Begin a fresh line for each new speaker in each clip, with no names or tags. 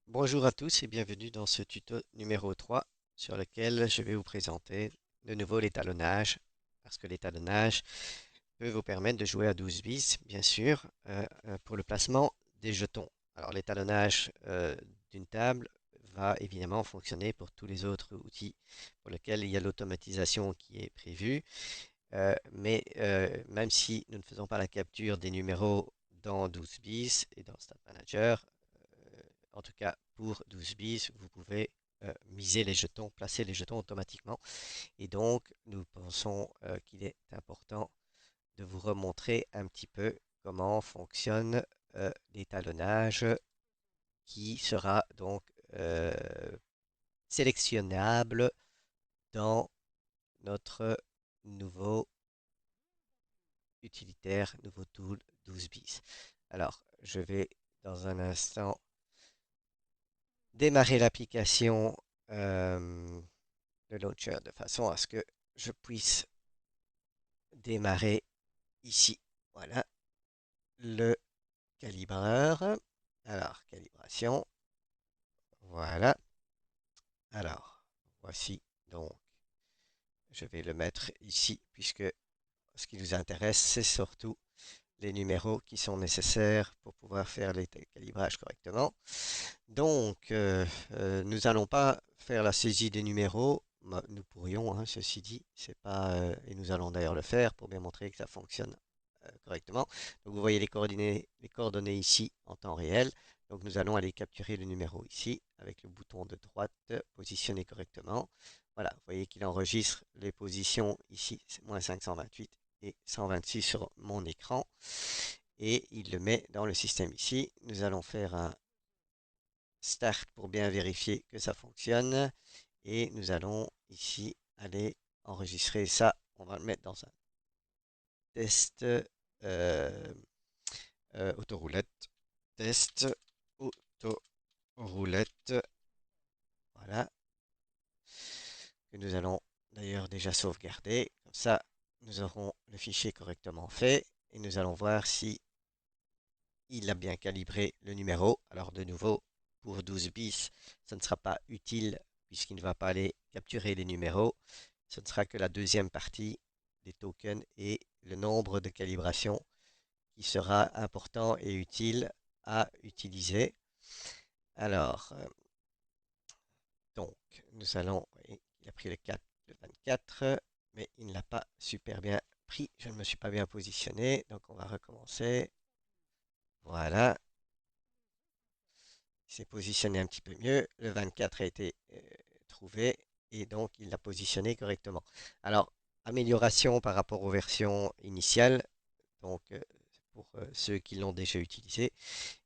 Bonjour à tous et bienvenue dans ce tuto numéro 3 sur lequel je vais vous présenter de nouveau l'étalonnage parce que l'étalonnage peut vous permettre de jouer à 12 bis, bien sûr, pour le placement des jetons. Alors l'étalonnage d'une table va évidemment fonctionner pour tous les autres outils pour lesquels il y a l'automatisation qui est prévue. Mais même si nous ne faisons pas la capture des numéros dans 12 bis et dans Stat Manager, en tout cas pour 12 bis, vous pouvez miser les jetons, placer les jetons automatiquement. Et donc, nous pensons qu'il est important de vous remontrer un petit peu comment fonctionne l'étalonnage qui sera donc euh, sélectionnable dans notre nouveau utilitaire, nouveau tool 12 bis. Alors, je vais dans un instant démarrer l'application, le launcher, de façon à ce que je puisse démarrer ici. Voilà, le calibreur. Alors, calibration. Voilà. Alors, voici donc, je vais le mettre ici, puisque ce qui nous intéresse, c'est surtout les numéros qui sont nécessaires pour pouvoir faire les calibrages correctement. Donc, nous n'allons pas faire la saisie des numéros. Nous pourrions, hein, ceci dit, c'est pas, et nous allons d'ailleurs le faire pour bien montrer que ça fonctionne correctement. Donc, vous voyez les coordonnées ici en temps réel. Donc, nous allons aller capturer le numéro ici avec le bouton de droite positionné correctement. Voilà, vous voyez qu'il enregistre les positions ici, c'est moins 528 et 126 sur mon écran. Et il le met dans le système ici. Nous allons faire un Start pour bien vérifier que ça fonctionne. Et nous allons ici aller enregistrer ça. On va le mettre dans un test autoroulette. Test autoroulette. Voilà. Que nous allons d'ailleurs déjà sauvegarder. Comme ça, nous aurons le fichier correctement fait. Et nous allons voir si il a bien calibré le numéro. Alors de nouveau, pour 12 bis, ça ne sera pas utile puisqu'il ne va pas aller capturer les numéros. Ce ne sera que la deuxième partie des tokens et le nombre de calibrations qui sera important et utile à utiliser. Alors, donc, nous allons, oui, il a pris le 24, mais il ne l'a pas super bien pris. Je ne me suis pas bien positionné, donc on va recommencer. Voilà, il s'est positionné un petit peu mieux. Le 24 a été trouvé et donc il l'a positionné correctement. Alors, amélioration par rapport aux versions initiales. Donc, pour ceux qui l'ont déjà utilisé.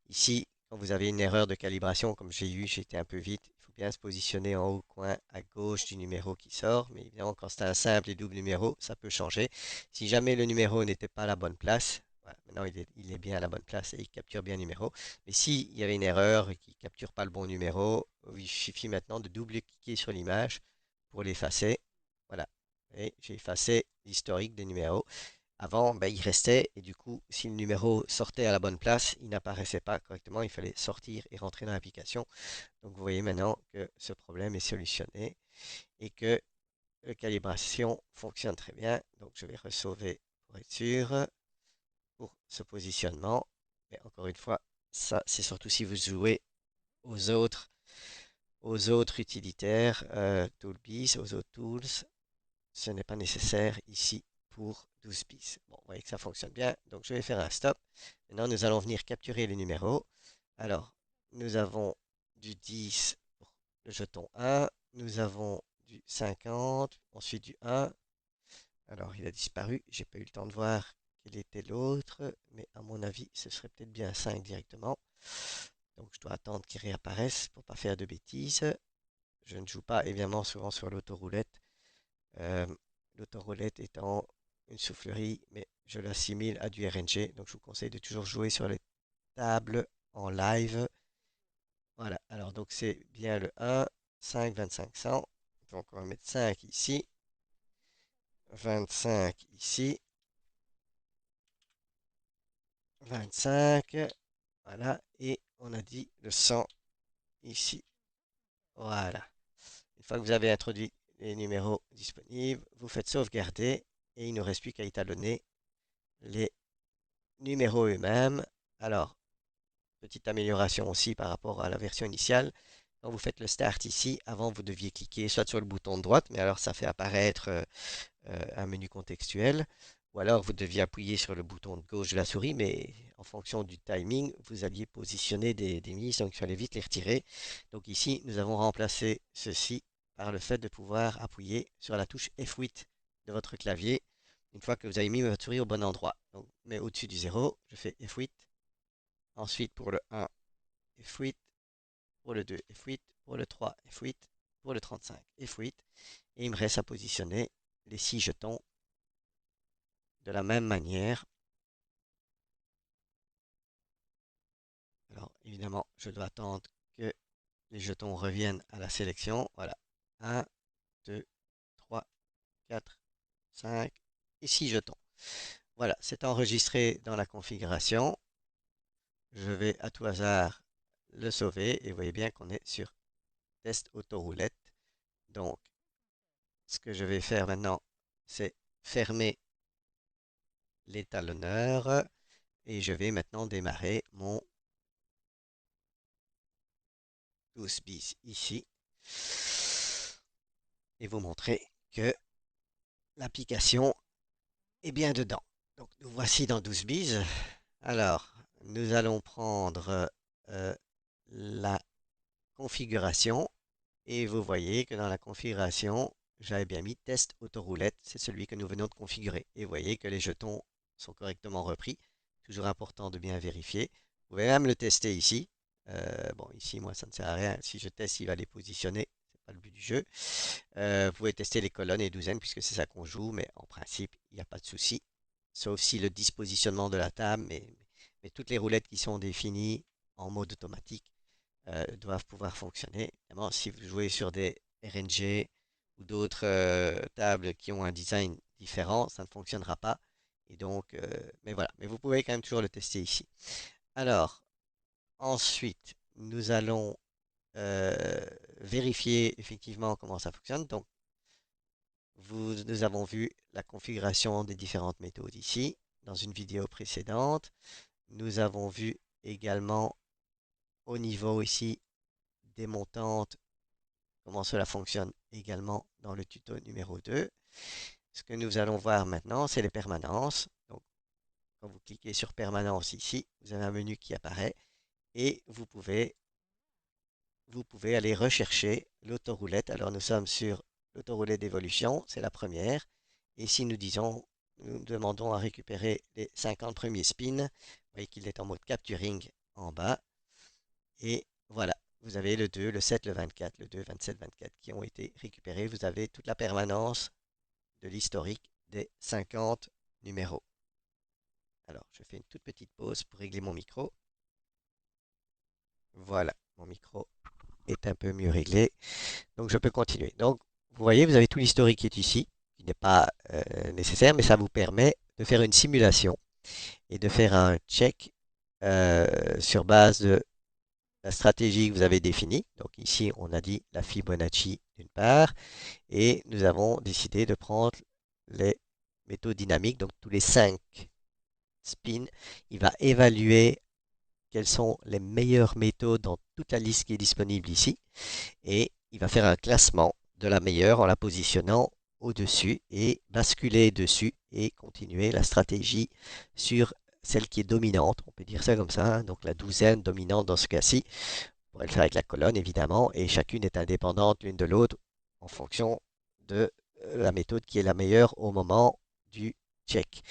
Ici, quand vous avez une erreur de calibration, comme j'ai eu, j'ai été un peu vite. Il faut bien se positionner en haut coin à gauche du numéro qui sort. Mais évidemment, quand c'est un simple et double numéro, ça peut changer. Si jamais le numéro n'était pas à la bonne place, voilà, maintenant il est bien à la bonne place et il capture bien le numéro. Mais s'il y avait une erreur et qu'il ne capture pas le bon numéro, il suffit maintenant de double-cliquer sur l'image pour l'effacer. Voilà. Et j'ai effacé l'historique des numéros. Avant, ben, il restait et du coup, si le numéro sortait à la bonne place, il n'apparaissait pas correctement. Il fallait sortir et rentrer dans l'application. Donc, vous voyez maintenant que ce problème est solutionné et que la calibration fonctionne très bien. Donc, je vais resauver pour être sûr pour ce positionnement. Mais encore une fois, ça, c'est surtout si vous jouez aux autres, aux autres utilitaires, Toolbiz, aux autres tools. Ce n'est pas nécessaire ici pour 12 bis. Bon, vous voyez que ça fonctionne bien. Donc, je vais faire un stop. Maintenant, nous allons venir capturer les numéros. Alors, nous avons du 10 pour le jeton 1. Nous avons du 50, ensuite du 1. Alors, il a disparu. J'ai pas eu le temps de voir quel était l'autre, mais à mon avis, ce serait peut-être bien 5 directement. Donc, je dois attendre qu'il réapparaisse pour pas faire de bêtises. Je ne joue pas évidemment souvent sur l'autoroulette. Euh, L'autoroulette étant une soufflerie, mais je l'assimile à du RNG. Donc, je vous conseille de toujours jouer sur les tables en live. Voilà. Alors, donc, c'est bien le 1, 5, 25, 100. Donc, on va mettre 5 ici, 25 ici, 25. Voilà. Et on a dit le 100 ici. Voilà. Une fois que vous avez introduit les numéros disponibles, vous faites sauvegarder et il ne reste plus qu'à étalonner les numéros eux-mêmes. Alors, petite amélioration aussi par rapport à la version initiale. Quand vous faites le Start ici, avant vous deviez cliquer soit sur le bouton de droite, mais alors ça fait apparaître un menu contextuel, ou alors vous deviez appuyer sur le bouton de gauche de la souris, mais en fonction du timing, vous alliez positionner des mises, donc il fallait vite les retirer. Donc ici, nous avons remplacé ceci par le fait de pouvoir appuyer sur la touche F8 de votre clavier une fois que vous avez mis votre souris au bon endroit. Donc, mais au-dessus du 0, je fais F8. Ensuite, pour le 1, F8. Pour le 2, F8. Pour le 3, F8. Pour le 35, F8. Et il me reste à positionner les 6 jetons de la même manière. Alors, évidemment, je dois attendre que les jetons reviennent à la sélection. Voilà. 1, 2, 3, 4, 5 et 6 jetons. Voilà, c'est enregistré dans la configuration. Je vais à tout hasard le sauver et vous voyez bien qu'on est sur test autoroulette. Donc, ce que je vais faire maintenant, c'est fermer l'étalonneur et je vais maintenant démarrer mon 12 bis ici et vous montrer que l'application est bien dedans. Donc, nous voici dans 12 bis. Alors, nous allons prendre la configuration et vous voyez que dans la configuration, j'avais bien mis test autoroulette, c'est celui que nous venons de configurer. Et vous voyez que les jetons sont correctement repris. Toujours important de bien vérifier. Vous pouvez même le tester ici. Bon, ici, moi, ça ne sert à rien. Si je teste, il va les positionner. C'est pas le but du jeu. Vous pouvez tester les colonnes et douzaines puisque c'est ça qu'on joue, mais en principe, il n'y a pas de souci. Sauf si le dispositionnement de la table, mais toutes les roulettes qui sont définies en mode automatique doivent pouvoir fonctionner. Évidemment, si vous jouez sur des RNG ou d'autres tables qui ont un design différent, ça ne fonctionnera pas. Et donc, mais voilà, mais vous pouvez quand même toujours le tester ici. Alors, ensuite, nous allons vérifier effectivement comment ça fonctionne. Donc, nous avons vu la configuration des différentes méthodes ici dans une vidéo précédente. Nous avons vu également au niveau ici des montantes comment cela fonctionne également dans le tuto numéro 2. Ce que nous allons voir maintenant, c'est les permanences. Donc, quand vous cliquez sur permanence ici, vous avez un menu qui apparaît et vous pouvez aller rechercher l'autoroulette. Alors, nous sommes sur l'autoroulette d'évolution, c'est la première. Et si nous demandons à récupérer les 50 premiers spins, vous voyez qu'il est en mode capturing en bas. Et voilà, vous avez le 2, le 7, le 24, le 2, 27, 24 qui ont été récupérés. Vous avez toute la permanence de l'historique des 50 numéros. Alors, je fais une toute petite pause pour régler mon micro. Voilà, mon micro est un peu mieux réglé. Donc, je peux continuer. Donc, vous voyez, vous avez tout l'historique qui est ici, qui n'est pas nécessaire, mais ça vous permet de faire une simulation et de faire un check sur base de la stratégie que vous avez définie. Donc ici, on a dit la Fibonacci d'une part, et nous avons décidé de prendre les métaux dynamiques, donc tous les 5 spins. Il va évaluer quels sont les meilleurs métaux dans toute la liste qui est disponible ici, et il va faire un classement de la meilleure en la positionnant au-dessus et basculer dessus et continuer la stratégie sur celle qui est dominante, on peut dire ça comme ça, hein, donc la douzaine dominante dans ce cas-ci. On pourrait le faire avec la colonne, évidemment, et chacune est indépendante l'une de l'autre en fonction de la méthode qui est la meilleure au moment du check.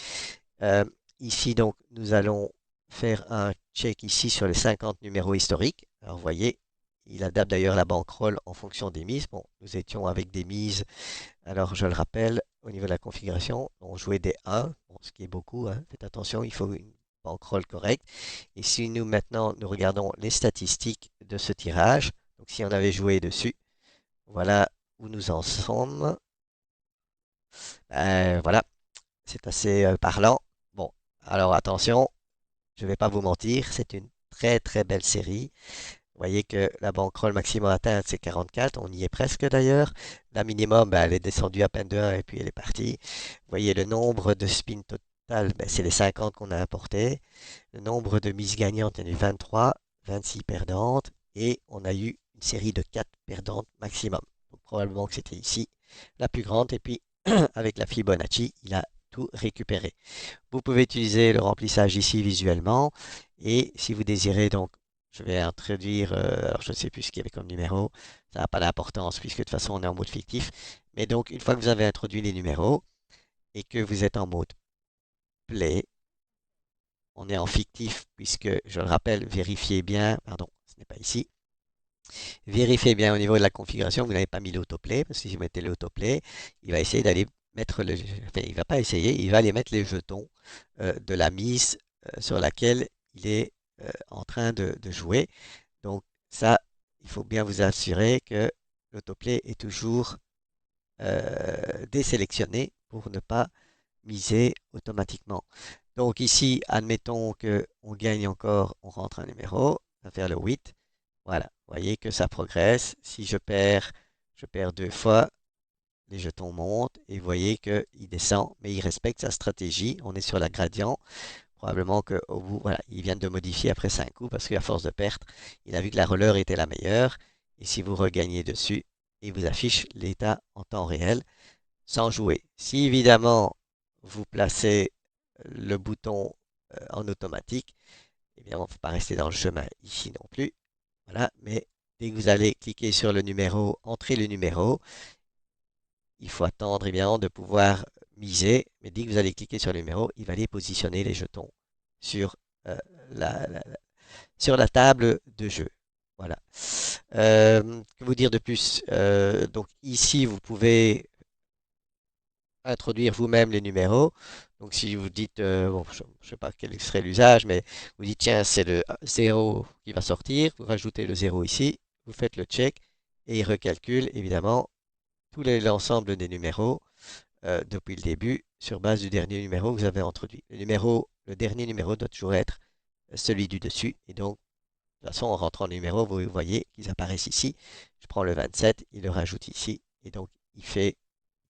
Euh, Ici, donc, nous allons faire un check ici sur les 50 numéros historiques. Alors, vous voyez, il adapte d'ailleurs la bankroll en fonction des mises. Bon, nous étions avec des mises, alors je le rappelle, au niveau de la configuration, on jouait des 1, bon, ce qui est beaucoup, hein. Faites attention, il faut une bankroll correcte. Et si nous maintenant nous regardons les statistiques de ce tirage, donc si on avait joué dessus, voilà où nous en sommes. Voilà, c'est assez parlant. Bon, alors attention, je ne vais pas vous mentir, c'est une très très belle série. voyez que la bankroll maximum atteinte, c'est 44. On y est presque d'ailleurs. La minimum, ben, elle est descendue à peine de 1 et puis elle est partie. Vous voyez le nombre de spins total, ben, c'est les 50 qu'on a importés. Le nombre de mises gagnantes, il y en a eu 23, 26 perdantes. Et on a eu une série de 4 perdantes maximum. Donc probablement que c'était ici la plus grande. Et puis avec la Fibonacci, il a tout récupéré. Vous pouvez utiliser le remplissage ici visuellement. Et si vous désirez, donc, je vais introduire, alors je ne sais plus ce qu'il y avait comme numéro, ça n'a pas d'importance puisque de toute façon on est en mode fictif. Mais donc, une fois que vous avez introduit les numéros et que vous êtes en mode play, on est en fictif puisque, je le rappelle, vérifiez bien, pardon, ce n'est pas ici. Vérifiez bien au niveau de la configuration, vous n'avez pas mis l'autoplay, parce que si vous mettez l'autoplay, il va essayer d'aller mettre le, enfin, il va pas essayer, il va aller mettre les jetons de la mise sur laquelle il est en train de jouer. Donc ça, il faut bien vous assurer que l'autoplay est toujours désélectionné pour ne pas miser automatiquement. Donc ici, admettons qu'on gagne encore, on rentre un numéro, on va faire le 8. Voilà, vous voyez que ça progresse. Si je perds 2 fois, les jetons montent et vous voyez qu'il descend, mais il respecte sa stratégie. On est sur la gradient. Probablement qu'au bout, voilà, il vient de modifier après 5 coups parce qu'à force de perte, il a vu que la roller était la meilleure. Et si vous regagnez dessus, il vous affiche l'état en temps réel sans jouer. Si évidemment vous placez le bouton en automatique, évidemment, il ne faut pas rester dans le chemin ici non plus. Voilà, mais dès que vous allez cliquer sur le numéro, entrer le numéro, il faut attendre évidemment de pouvoir miser. Mais dès que vous allez cliquer sur le numéro, il va aller positionner les jetons sur, euh, la, la- sur la table de jeu. Voilà. Que vous dire de plus? Donc ici, vous pouvez introduire vous-même les numéros. Donc si vous dites, bon, je ne sais pas quel serait l'usage, mais vous dites, tiens, c'est le 0 qui va sortir, vous rajoutez le 0 ici, vous faites le check et il recalcule évidemment l'ensemble des numéros depuis le début sur base du dernier numéro que vous avez introduit. Le dernier numéro doit toujours être celui du dessus. Et donc, de toute façon, en rentrant le numéro, vous voyez qu'ils apparaissent ici. Je prends le 27, il le rajoute ici. Et donc, il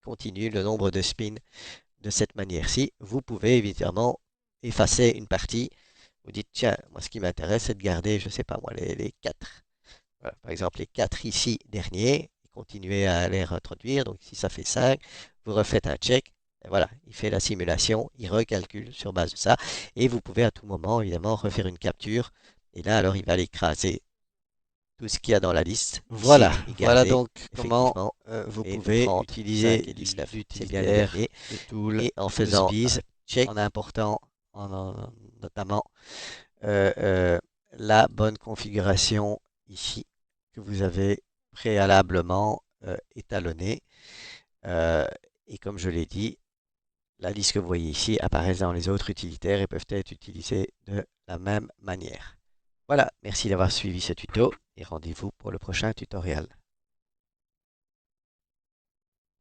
continue le nombre de spins de cette manière-ci. Vous pouvez évidemment effacer une partie. Vous dites, tiens, moi, ce qui m'intéresse, c'est de garder, je ne sais pas moi, les 4. Voilà, par exemple, les 4 ici derniers, continuez à les reproduire. Donc ici, ça fait 5. Vous refaites un check. Et voilà, il fait la simulation, il recalcule sur base de ça. Et vous pouvez à tout moment, évidemment, refaire une capture. Et là, alors, il va l'écraser tout ce qu'il y a dans la liste ici
Voilà,
et
voilà
garder
donc comment
effectivement
vous
et le
pouvez
30, 5
utiliser
et 19. C'est bien le
l'utilitaire
dernier.
de tool
Et en
de
faisant un
Sbeeze
check,
en important
notamment euh, euh, la bonne configuration ici que vous avez préalablement étalonnée. Euh, et comme je l'ai dit, la liste que vous voyez ici apparaît dans les autres utilitaires et peuvent être utilisées de la même manière. Voilà, merci d'avoir suivi ce tuto et rendez-vous pour le prochain tutoriel.